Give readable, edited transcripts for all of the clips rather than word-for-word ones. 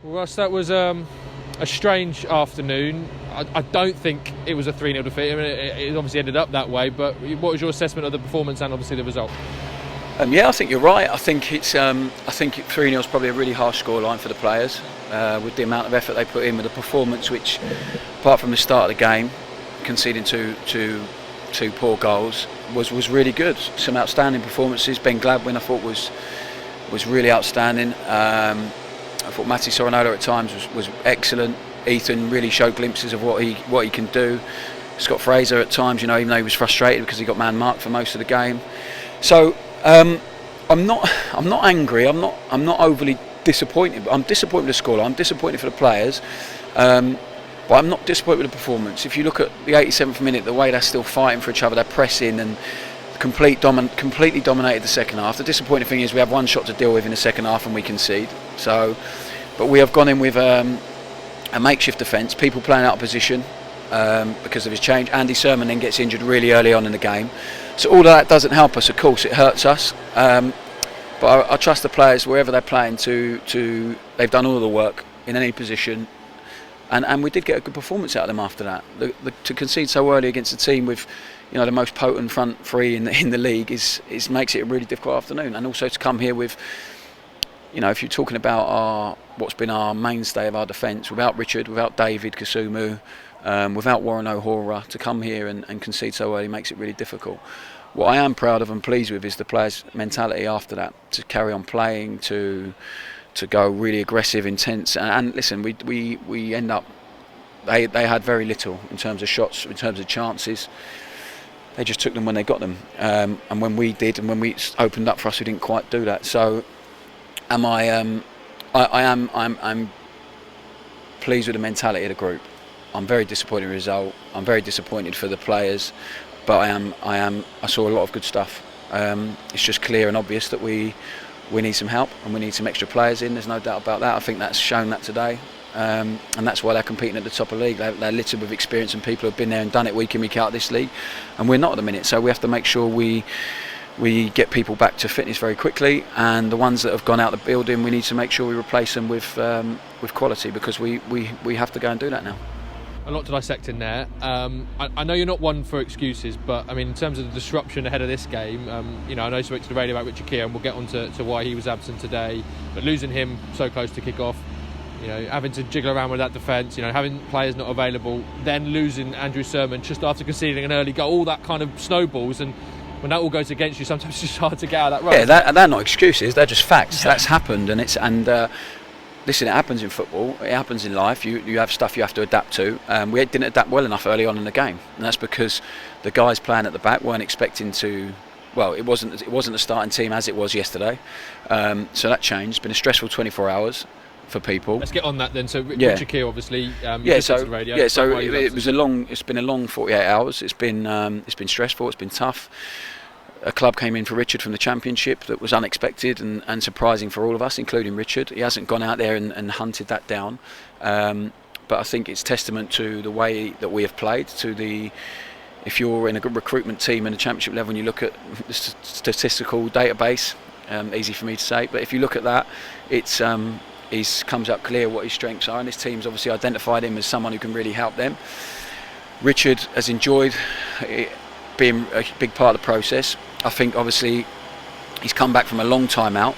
Well, Russ, that was a strange afternoon. I don't think it was a 3-0 defeat. I mean, it obviously ended up that way, but what was your assessment of the performance and obviously the result? Yeah, I think you're right. I think 3-0 is probably a really harsh scoreline for the players, with the amount of effort they put in, with the performance, which, apart from the start of the game, conceding two poor goals, was really good. Some outstanding performances. Ben Gladwin, I thought, was really outstanding. I thought Matty Sorinola at times was excellent. Ethan really showed glimpses of what he can do. Scott Fraser at times, even though he was frustrated because he got man marked for most of the game. So I'm not angry. I'm not overly disappointed. I'm disappointed with the score. I'm disappointed for the players, but I'm not disappointed with the performance. If you look at the 87th minute, the way they're still fighting for each other, they're pressing and completely dominated the second half. The disappointing thing is we have one shot to deal with in the second half and we concede. So, but we have gone in with a makeshift defence, people playing out of position because of his change. Andy Sermon then gets injured really early on in the game. So all of that doesn't help us, of course, it hurts us. But I trust the players, wherever they're playing, to they've done all the work in any position. And we did get a good performance out of them after that. To concede so early against a team with the most potent front three in the league makes it a really difficult afternoon. And also to come here with, if you're talking about what's been our mainstay of our defence, without Richard, without David Kasumu, without Warren O'Hora, to come here and concede so early makes it really difficult. What I am proud of and pleased with is the players' mentality after that, to carry on playing, to go really aggressive, intense, and listen, we end up. They had very little in terms of shots, in terms of chances. They just took them when they got them, and when we did, and when we opened up for us, we didn't quite do that. So, I'm pleased with the mentality of the group. I'm very disappointed with the result. I'm very disappointed for the players, but I saw a lot of good stuff. It's just clear and obvious that we need some help and we need some extra players in. There's no doubt about that. I think that's shown that today. And that's why they're competing at the top of the league. They're littered with experience and people who have been there and done it week in, week out this league, and we're not at the minute. So we have to make sure we get people back to fitness very quickly, and the ones that have gone out the building, we need to make sure we replace them with quality, because we have to go and do that now. A lot to dissect in there. I know you're not one for excuses, but I mean, in terms of the disruption ahead of this game, I know you spoke to the radio about Richard Keogh, and we'll get on to why he was absent today, but losing him so close to kick off, having to jiggle around with that defence, having players not available, then losing Andrew Sermon just after conceding an early goal, all that kind of snowballs, and when that all goes against you, sometimes it's just hard to get out of that rut. Yeah, they're not excuses, they're just facts. Yeah. That's happened, listen, it happens in football, it happens in life. You have stuff you have to adapt to. We didn't adapt well enough early on in the game, and that's because the guys playing at the back weren't expecting to. Well, it wasn't a starting team as it was yesterday, so that changed. It's been a stressful 24 hours for people. Let's get on that then. So Richard Keogh, obviously, so the radio, it's been a long 48 hours. It's been stressful. It's been tough. A club came in for Richard from the Championship that was unexpected and surprising for all of us, including Richard. He hasn't gone out there and hunted that down, but I think it's testament to the way that we have played. If you're in a good recruitment team in the Championship level and you look at the statistical database, easy for me to say, but if you look at that, it's he comes up clear what his strengths are, and this team's obviously identified him as someone who can really help them. Richard has enjoyed being a big part of the process. I think obviously he's come back from a long time out,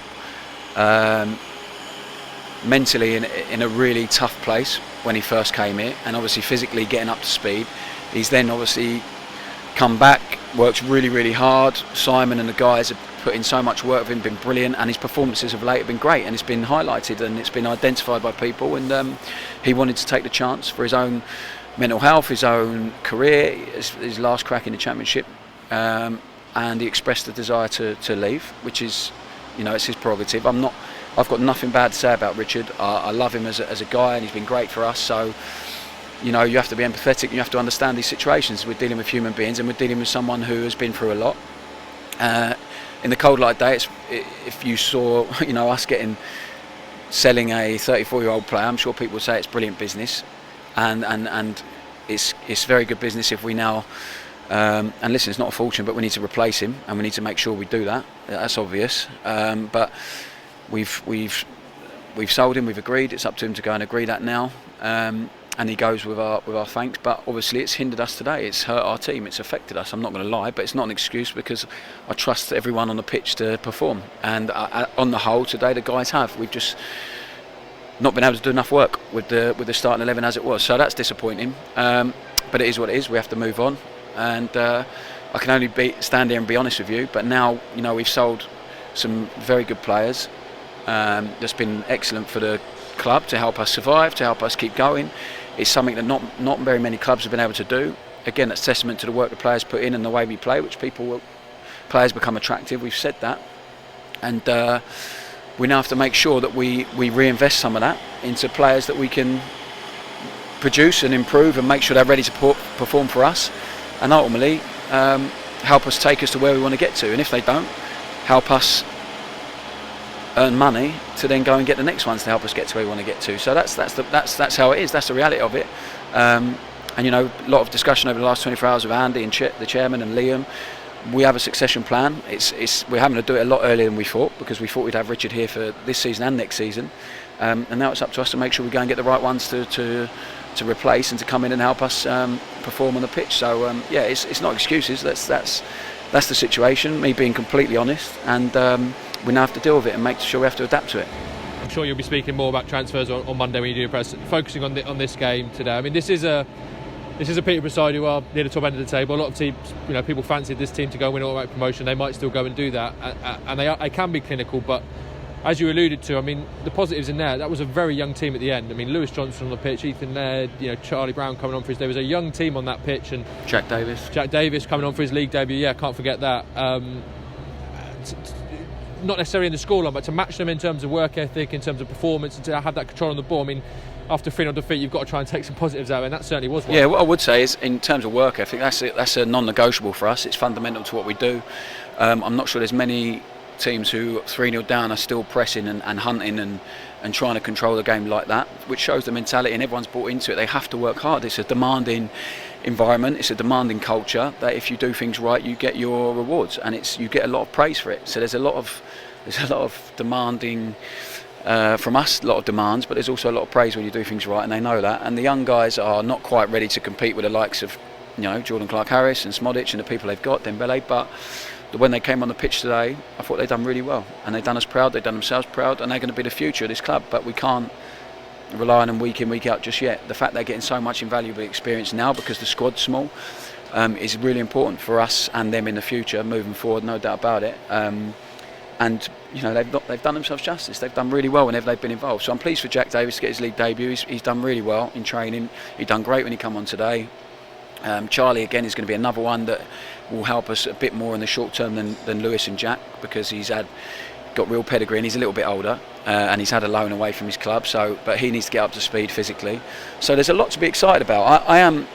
mentally in a really tough place when he first came here, and obviously physically getting up to speed. He's then obviously come back, worked really, really hard. Simon and the guys have put in so much work with him, been brilliant, and his performances of late have been great, and it's been highlighted and it's been identified by people, and he wanted to take the chance for his own mental health, his own career, his last crack in the Championship, and he expressed the desire to leave, which is, it's his prerogative. I've got nothing bad to say about Richard. I love him as a guy, and he's been great for us. So, you have to be empathetic. You have to understand these situations. We're dealing with human beings, and we're dealing with someone who has been through a lot. In the cold light day, if you saw, us selling a 34-year-old player, I'm sure people would say it's brilliant business, and it's very good business if we now. And listen, it's not a fortune, but we need to replace him, and we need to make sure we do that. That's obvious. But we've we've sold him, we've agreed. It's up to him to go and agree that now. And he goes with our thanks, but obviously it's hindered us today. It's hurt our team. It's affected us. I'm not going to lie, but it's not an excuse because I trust everyone on the pitch to perform. And on the whole, today the guys have. We've just not been able to do enough work with the starting 11 as it was. So that's disappointing. But it is what it is. We have to move on. And I can only stand here and be honest with you. But now, we've sold some very good players. That's been excellent for the club to help us survive, to help us keep going. It's something that not very many clubs have been able to do. Again, that's testament to the work the players put in and the way we play, which players become attractive. We've said that, and we now have to make sure that we reinvest some of that into players that we can produce and improve and make sure they're ready to perform for us, and ultimately help us take us to where we want to get to. And if they don't, help us earn money to then go and get the next ones to help us get to where we want to get to. So that's how it is. That's the reality of it. And a lot of discussion over the last 24 hours with Andy and the chairman and Liam. We have a succession plan. We're having to do it a lot earlier than we thought, because we thought we'd have Richard here for this season and next season. And now it's up to us to make sure we go and get the right ones to replace and to come in and help us perform on the pitch. So it's not excuses. That's the situation. Me being completely honest, and we now have to deal with it and make sure we have to adapt to it. I'm sure you'll be speaking more about transfers on Monday when you do your press. Focusing on this game today. I mean, this is a Peterborough side who are near the top end of the table. A lot of teams, people fancied this team to go and win automatic promotion. They might still go and do that, and they can be clinical. But as you alluded to, I mean, the positives in there. That was a very young team at the end. I mean, Lewis Johnson on the pitch, Ethan Laird, Charlie Brown coming on for his. There was a young team on that pitch, and Jack Davis coming on for his league debut. Yeah, can't forget that. Not necessarily in the scoreline, but to match them in terms of work ethic, in terms of performance, and to have that control on the ball. I mean, after 3-0 defeat, you've got to try and take some positives out of it, and that certainly was one. Yeah, what I would say is, in terms of work ethic, that's a non-negotiable for us. It's fundamental to what we do. I'm not sure there's many teams who 3-0 down are still pressing and hunting and trying to control the game like that, which shows the mentality, and everyone's bought into it. They have to work hard. It's a demanding environment, it's a demanding culture, that if you do things right, you get your rewards, and you get a lot of praise for it. So there's a lot of demanding from us, a lot of demands, but there's also a lot of praise when you do things right, and they know that. And the young guys are not quite ready to compete with the likes of Jordan Clark-Harris and Smodic and the people they've got, Dembele, but when they came on the pitch today, I thought they'd done really well, and they've done us proud, they've done themselves proud, and they're going to be the future of this club. But we can't rely on them week in, week out just yet. The fact they're getting so much invaluable experience now because the squad's small is really important for us and them in the future, moving forward, no doubt about it. And they've done themselves justice. They've done really well whenever they've been involved. So I'm pleased for Jack Davis to get his league debut. He's done really well in training. He's done great when he come on today. Charlie again is going to be another one that will help us a bit more in the short term than Lewis and Jack, because he's got real pedigree and he's a little bit older, and he's had a loan away from his club. But he needs to get up to speed physically. So there's a lot to be excited about. I'm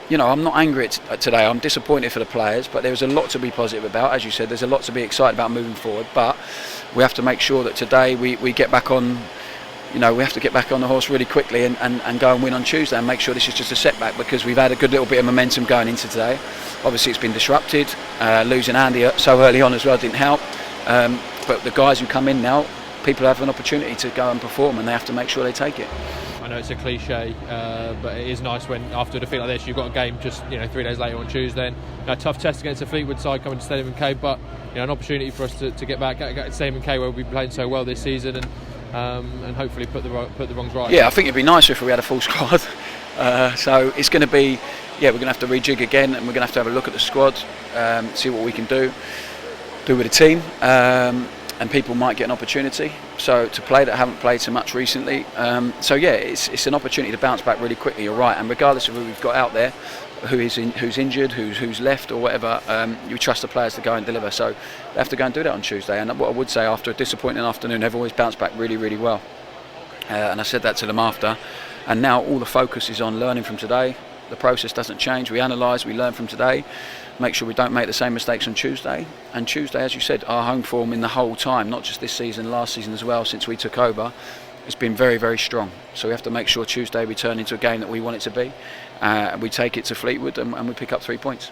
not angry at today. I'm disappointed for the players, but there's a lot to be positive about. As you said, there's a lot to be excited about moving forward. But we have to make sure that today we get back on. We have to get back on the horse really quickly and go and win on Tuesday, and make sure this is just a setback, because we've had a good little bit of momentum going into today. Obviously it's been disrupted. Losing Andy so early on as well didn't help. But the guys who come in now, people have an opportunity to go and perform, and they have to make sure they take it. I know it's a cliche, but it is nice when after a defeat like this, you've got a game just 3 days later on Tuesday, and a tough test against the Fleetwood side coming to Stadium MK, but an opportunity for us to get back at Stadium MK where we've been playing so well this season, and hopefully put the wrongs right. Yeah, I think it'd be nicer if we had a full squad. So it's going to be, we're going to have to rejig again, and we're going to have a look at the squad, see what we can do with the team, and people might get an opportunity to play that haven't played so much recently. It's an opportunity to bounce back really quickly. You're right, and regardless of who we've got out there, who's injured, who's left or whatever, you trust the players to go and deliver. So they have to go and do that on Tuesday. And what I would say, after a disappointing afternoon, they've always bounced back really, really well. And I said that to them after. And now all the focus is on learning from today. The process doesn't change. We analyse, we learn from today, make sure we don't make the same mistakes on Tuesday. And Tuesday, as you said, our home form in the whole time, not just this season, last season as well, since we took over, it's been very, very strong. So we have to make sure Tuesday we turn into a game that we want it to be. We take it to Fleetwood and we pick up 3 points.